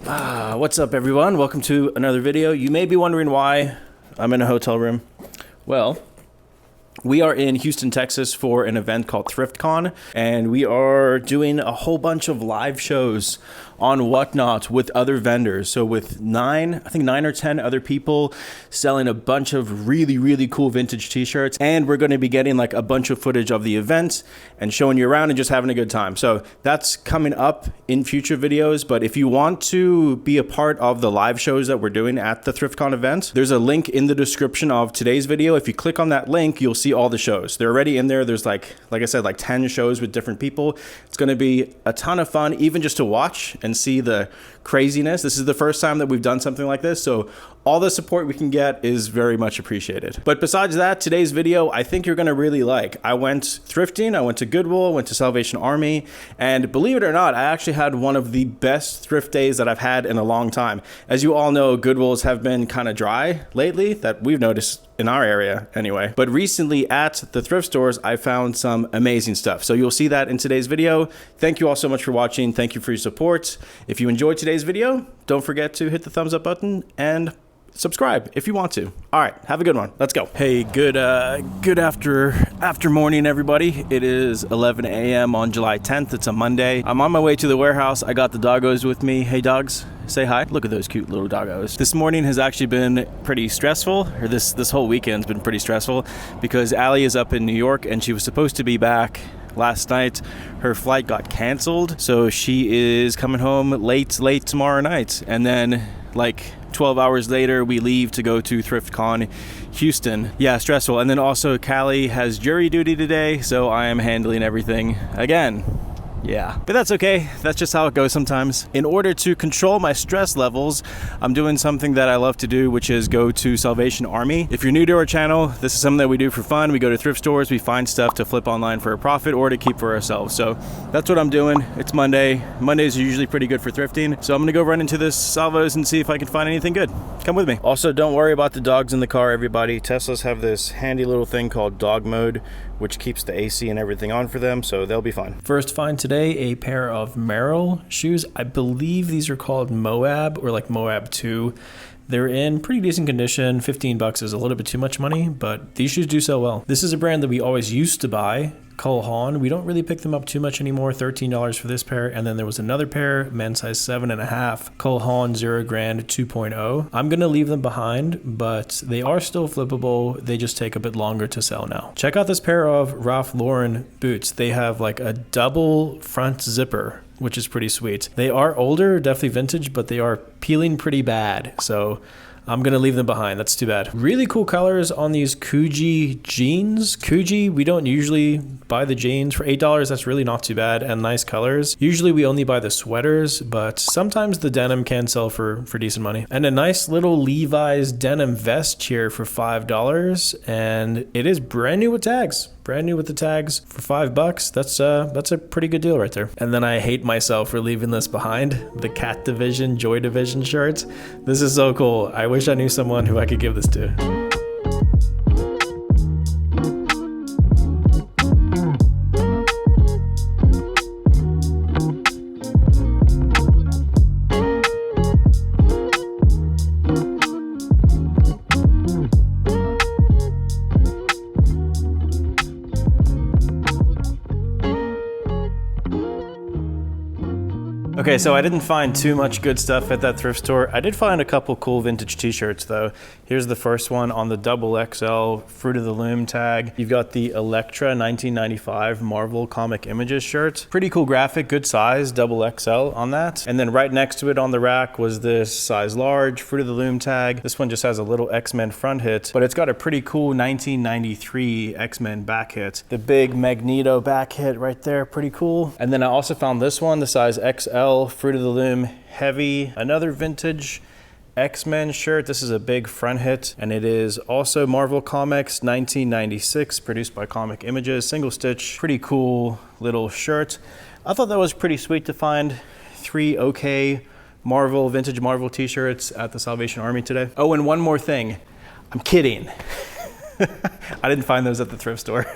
What's up, everyone? Welcome to another video. You may be wondering why I'm in a hotel room. Well, we are in Houston, Texas for an event called ThriftCon, and we are doing a whole bunch of live shows on Whatnot with other vendors. So with nine or 10 other people selling a bunch of really cool vintage t-shirts. And we're going to be getting like a bunch of footage of the event and showing you around and just having a good time. So that's coming up in future videos. But if you want to be a part of the live shows that we're doing at the ThriftCon event, there's a link in the description of today's video. If you click on that link, you'll see all the shows. They're already in there. There's like I said, like 10 shows with different people. It's going to be a ton of fun, even just to watch and see the craziness. This is the first time that we've done something like this, so all the support we can get is very much appreciated. But besides that, today's video I think you're gonna really like. I went thrifting, I went to Goodwill, went to Salvation Army, and believe it or not, I actually had one of the best thrift days that I've had in a long time. As you all know, Goodwills have been kind of dry lately, that we've noticed in our area anyway. But recently at the thrift stores, I found some amazing stuff. So you'll see that in today's video. Thank you all so much for watching. Thank you for your support. If you enjoyed today's video, don't forget to hit the thumbs up button and subscribe if you want to. All right, have a good one. Let's go. Hey, good after morning, everybody. It is 11 a.m. on July 10th. It's a Monday. I'm on my way to the warehouse. I got the doggos with me. Hey, dogs. Say hi. Look at those cute little doggos. This morning has actually been pretty stressful, or this whole weekend's been pretty stressful, because Allie is up in New York and she was supposed to be back last night. Her flight got canceled, so she is coming home late tomorrow night, and then like 12 hours later we leave to go to ThriftCon Houston. Yeah, stressful. And then also Callie has jury duty today, so I am handling everything again. Yeah, but that's okay. That's just how it goes sometimes. In order to control my stress levels, I'm doing something that I love to do, which is go to Salvation Army. If you're new to our channel, this is something that we do for fun. We go to thrift stores, we find stuff to flip online for a profit or to keep for ourselves. So that's what I'm doing. It's Monday. Mondays are usually pretty good for thrifting. So I'm gonna go run into this Salvos and see if I can find anything good. Come with me. Also, don't worry about the dogs in the car, everybody. Teslas have this handy little thing called dog mode, which keeps the AC and everything on for them, so they'll be fine. First find today, a pair of Merrell shoes. I believe these are called Moab, or like Moab 2. They're in pretty decent condition. 15 bucks is a little bit too much money, but these shoes do sell well. This is a brand that we always used to buy, Cole Haan. We don't really pick them up too much anymore. $13 for this pair. And then there was another pair, men's size 7.5, Cole Haan 0 Grand 2.0. I'm going to leave them behind, but they are still flippable. They just take a bit longer to sell now. Check out this pair of Ralph Lauren boots. They have like a double front zipper, which is pretty sweet. They are older, definitely vintage, but they are peeling pretty bad. So I'm gonna leave them behind. That's too bad. Really cool colors on these Coogi jeans. Coogi, we don't usually buy the jeans. For $8, that's really not too bad, and nice colors. Usually we only buy the sweaters, but sometimes the denim can sell for decent money. And a nice little Levi's denim vest here for $5, and it is brand new with tags. Brand new with the tags for $5. That's a pretty good deal right there. And then I hate myself for leaving this behind. The Cat Division, Joy Division shirts. This is so cool. I wish I knew someone who I could give this to. Okay, so I didn't find too much good stuff at that thrift store. I did find a couple cool vintage t-shirts though. Here's the first one on the XXL Fruit of the Loom tag. You've got the Elektra 1995 Marvel Comic Images shirt. Pretty cool graphic, good size, XXL on that. And then right next to it on the rack was this size large Fruit of the Loom tag. This one just has a little X-Men front hit, but it's got a pretty cool 1993 X-Men back hit. The big Magneto back hit right there, pretty cool. And then I also found this one, the size XL Fruit of the Loom Heavy, another vintage X-Men shirt. This is a big front hit, and it is also Marvel Comics 1996, produced by Comic Images, single stitch, pretty cool little shirt. I thought that was pretty sweet to find 3 okay vintage Marvel t-shirts at the Salvation Army today. Oh, and one more thing. I'm kidding. I didn't find those at the thrift store.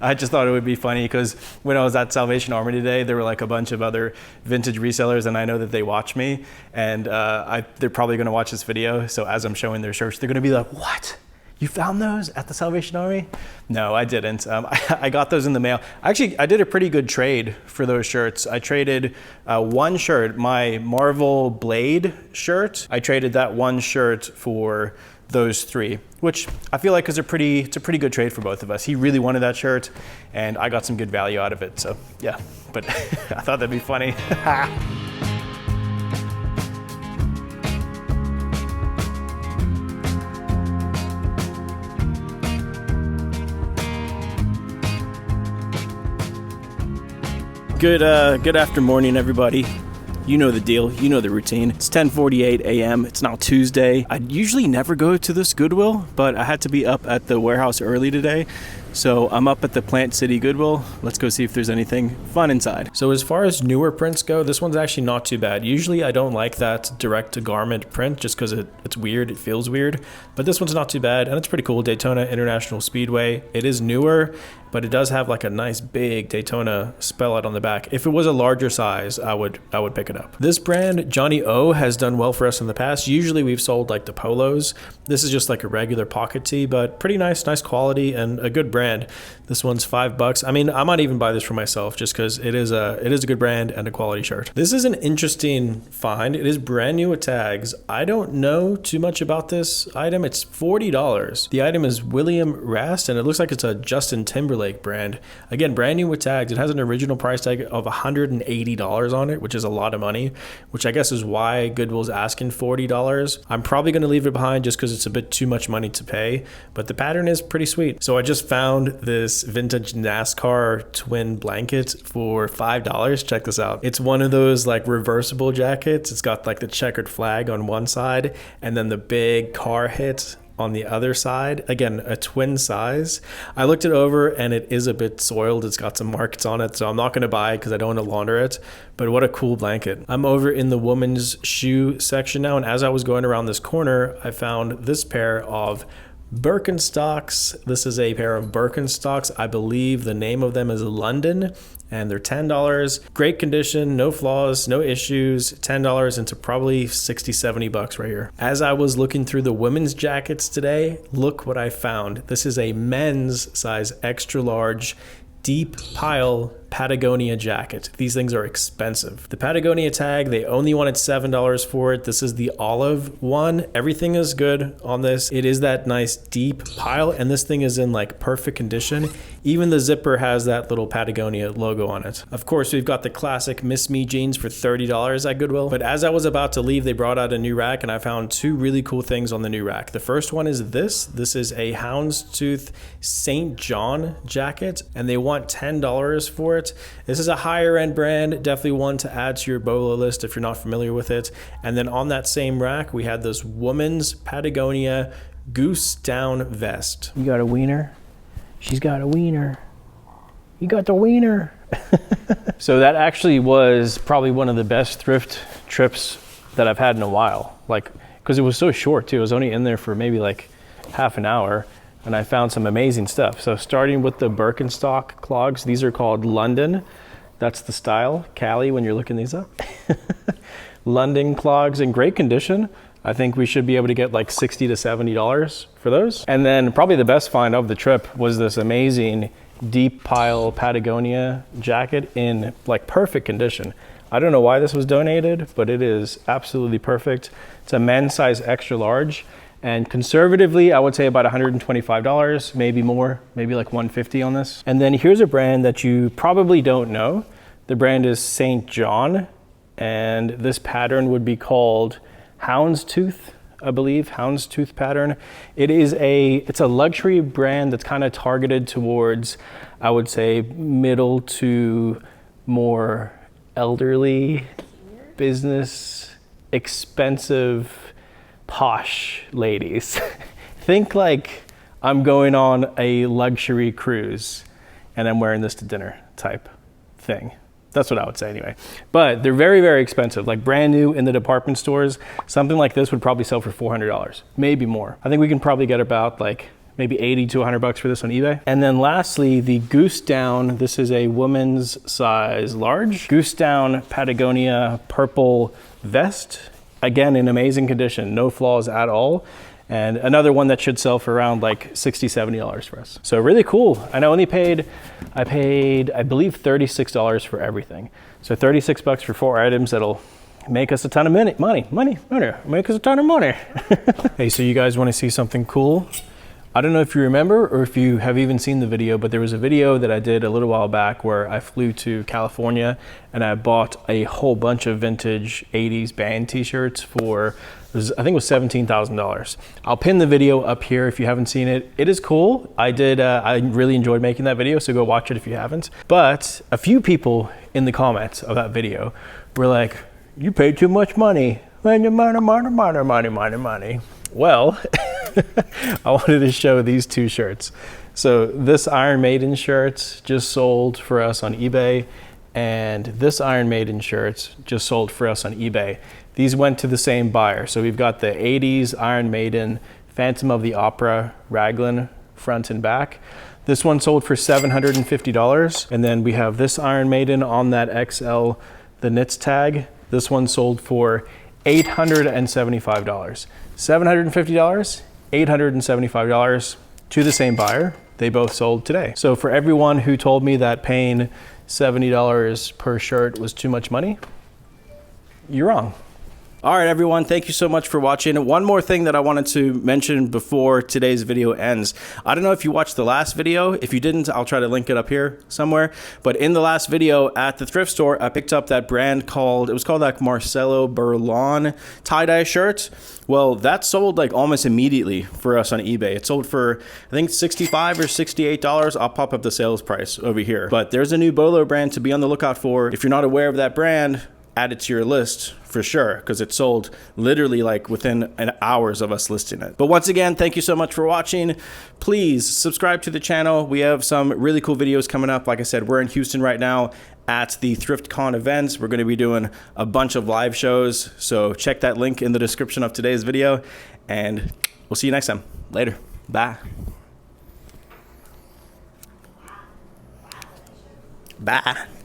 I just thought it would be funny because when I was at Salvation Army today, there were like a bunch of other vintage resellers, and I know that they watch me, and they're probably going to watch this video. So as I'm showing their shirts, they're going to be like, "What? You found those at the Salvation Army?" No, I didn't. I got those in the mail. Actually, I did a pretty good trade for those shirts. I traded one shirt, my Marvel Blade shirt. I traded that one shirt for those three, which I feel like it's a pretty good trade for both of us. He really wanted that shirt, and I got some good value out of it. So yeah, but I thought that'd be funny. Good after morning, everybody. You know the deal. You know the routine. It's 10:48 a.m. It's now Tuesday. I usually never go to this Goodwill, but I had to be up at the warehouse early today. So I'm up at the Plant City Goodwill. Let's go see if there's anything fun inside. So as far as newer prints go, this one's actually not too bad. Usually I don't like that direct to garment print just because it's weird, it feels weird. But this one's not too bad, and it's pretty cool. Daytona International Speedway. It is newer, but it does have like a nice big Daytona spell out on the back. If it was a larger size, I would pick it up. This brand, Johnny O, has done well for us in the past. Usually we've sold like the polos. This is just like a regular pocket tee, but pretty nice quality and a good brand. This one's $5. I mean, I might even buy this for myself just because it is a good brand and a quality shirt. This is an interesting find. It is brand new with tags. I don't know too much about this item. It's $40. The item is William Rast, and it looks like it's a Justin Timberlake brand. Again, brand new with tags. It has an original price tag of $180 on it, which is a lot of money, which I guess is why Goodwill's asking $40. I'm probably going to leave it behind just because it's a bit too much money to pay, but the pattern is pretty sweet. So I just found this vintage NASCAR twin blanket for $5. Check this out. It's one of those like reversible jackets. It's got like the checkered flag on one side and then the big car hit on the other side. Again, a twin size. I looked it over and it is a bit soiled. It's got some marks on it, so I'm not going to buy it because I don't want to launder it. But what a cool blanket. I'm over in the woman's shoe section now, and as I was going around this corner, I found this pair of Birkenstocks. This is a pair of Birkenstocks. I believe the name of them is London, and they're $10. Great condition, no flaws, no issues. $10 into probably 60, 70 bucks right here. As I was looking through the women's jackets today, look what I found. This is a men's size extra large deep pile Patagonia jacket. These things are expensive. The Patagonia tag, they only wanted $7 for it. This is the olive one. Everything is good on this. It is that nice deep pile, and this thing is in like perfect condition. Even the zipper has that little Patagonia logo on it. Of course, we've got the classic Miss Me jeans for $30 at Goodwill. But as I was about to leave, they brought out a new rack, and I found two really cool things on the new rack. The first one is this. This is a houndstooth St. John jacket, and they want $10 for it. This is a higher end brand, definitely one to add to your BOLO list if you're not familiar with it. And then on that same rack, we had this woman's Patagonia goose down vest. You got a wiener? She's got a wiener. You got the wiener. So that actually was probably one of the best thrift trips that I've had in a while. Like, because it was so short too. It was only in there for maybe like half an hour. And I found some amazing stuff. So starting with the Birkenstock clogs, these are called London. That's the style, Cali, when you're looking these up. London clogs in great condition. I think we should be able to get like $60 to $70 for those. And then probably the best find of the trip was this amazing deep pile Patagonia jacket in like perfect condition. I don't know why this was donated, but it is absolutely perfect. It's a men's size extra large. And conservatively, I would say about $125, maybe more, maybe like $150 on this. And then here's a brand that you probably don't know. The brand is St. John, and this pattern would be called Houndstooth, I believe, Houndstooth pattern. It's a luxury brand that's kind of targeted towards, I would say, middle to more elderly, business, expensive, posh ladies. Think like I'm going on a luxury cruise and I'm wearing this to dinner type thing. That's what I would say anyway. But they're very, very expensive, like brand new in the department stores. Something like this would probably sell for $400, maybe more. I think we can probably get about like maybe 80 to 100 bucks for this on eBay. And then lastly, the Goose Down. This is a woman's size large. Goose Down Patagonia purple vest. Again, in amazing condition, no flaws at all. And another one that should sell for around like $60, $70 for us. So really cool. And I paid, I believe $36 for everything. So 36 bucks for 4 items. That'll make us a ton of money. Make us a ton of money. Hey, so you guys want to see something cool? I don't know if you remember or if you have even seen the video, but there was a video that I did a little while back where I flew to California and I bought a whole bunch of vintage 80s band t-shirts for, I think it was $17,000. I'll pin the video up here if you haven't seen it. It is cool. I really enjoyed making that video, so go watch it if you haven't. But a few people in the comments of that video were like, you paid too much money. Money. Well, I wanted to show these 2 shirts. So this Iron Maiden shirt just sold for us on eBay, and this Iron Maiden shirt just sold for us on eBay. These went to the same buyer. So we've got the 80s Iron Maiden Phantom of the Opera raglan front and back. This one sold for $750. And then we have this Iron Maiden on that XL, the knits tag. This one sold for $875. $750, $875 to the same buyer. They both sold today. So for everyone who told me that paying $70 per shirt was too much money, you're wrong. All right, everyone, thank you so much for watching. One more thing that I wanted to mention before today's video ends. I don't know if you watched the last video. If you didn't, I'll try to link it up here somewhere. But in the last video at the thrift store, I picked up that brand called, it was called like Marcelo Burlon tie-dye shirt. Well, that sold like almost immediately for us on eBay. It sold for, I think, $65 or $68. I'll pop up the sales price over here. But there's a new Bolo brand to be on the lookout for. If you're not aware of that brand, add it to your list for sure, because it sold literally like within hours of us listing it. But once again, thank you so much for watching. Please subscribe to the channel. We have some really cool videos coming up. Like I said, we're in Houston right now at the ThriftCon events. We're going to be doing a bunch of live shows, so check that link in the description of today's video, and we'll see you next time. Later. Bye. Bye.